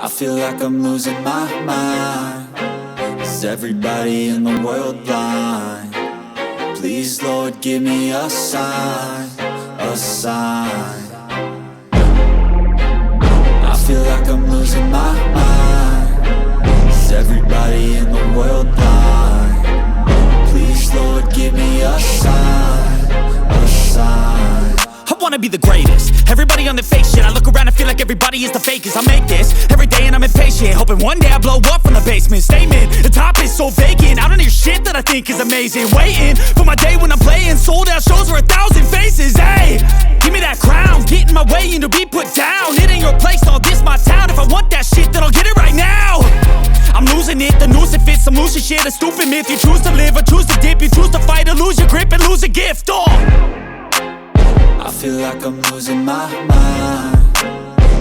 I feel like I'm losing my mind. Is everybody in the world blind? Please, Lord, give me a sign, a sign. I feel like I'm losing my mind. Is everybody in the world blind? Please, Lord, give me a sign, a sign. I wanna be the greatest. Everybody on the fake shit. I look around and feel like everybody is the fakest. I make this every day and I'm impatient, hoping one day I blow up from the basement. Statement, the top is so vacant. I don't hear shit that I think is amazing. Waiting for my day when I'm playing sold out shows for 1,000 faces. Hey, give me that crown, get in my way and to be put down. It ain't your place, all this my town. If I want that shit, then I'll get it right now. I'm losing it, the noose it fits. I'm losing shit, a stupid myth. You choose to live or choose to dip. You choose to fight or lose your grip and lose a gift. I feel like I'm losing my mind.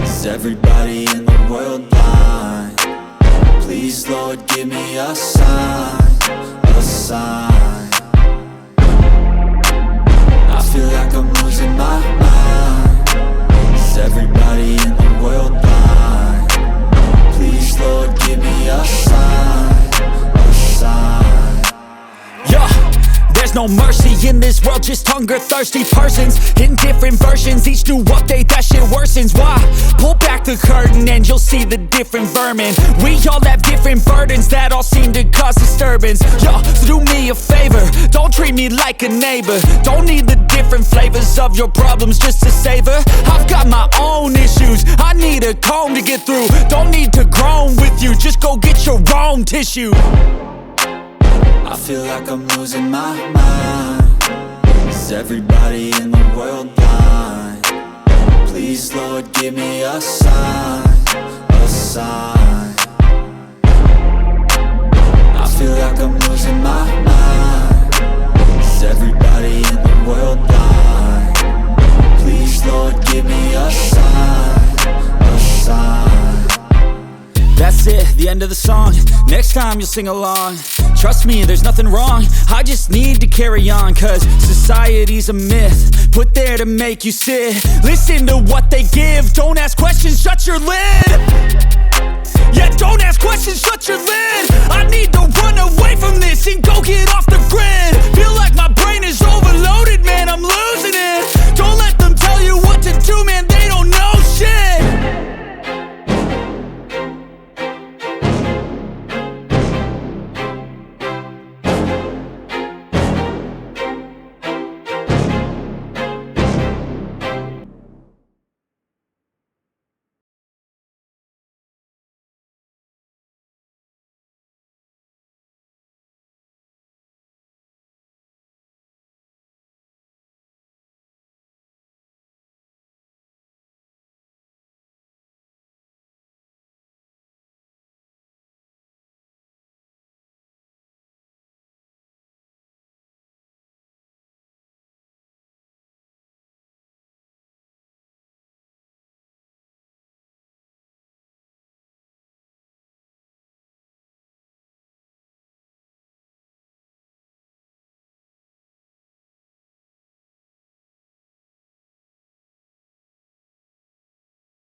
Is everybody in the world blind? Please, Lord, give me a sign, a sign. I feel like I'm losing my mind. Is everybody in the world blind? Please, Lord, give me a sign, a sign. Yeah. There's no mercy in this world, just hunger-thirsty persons in different versions. Each new update, that shit worsens. Why? Pull back the curtain and you'll see the different vermin. We all have different burdens that all seem to cause disturbance. Yo, so do me a favor, don't treat me like a neighbor. Don't need the different flavors of your problems just to savor. I've got my own issues, I need a comb to get through. Don't need to groan with you, just go get your own tissue. I feel like I'm losing my mind. Is everybody in the world blind? Please, Lord, give me a sign, a sign. I feel like I'm losing my mind. Is everybody in the world blind? Please, Lord, give me a sign, a sign. That's it, the end of the song. Next time you'll sing along. Trust me, there's nothing wrong. I just need to carry on, cause society's a myth put there to make you sit. Listen to what they give. Don't ask questions, shut your lid. Yeah, don't ask questions, shut your lid. I need to run away from this and go get off the grid. Feel like my brain is overloaded, man, I'm losing it. Don't let them tell you what to do, man, they don't know shit.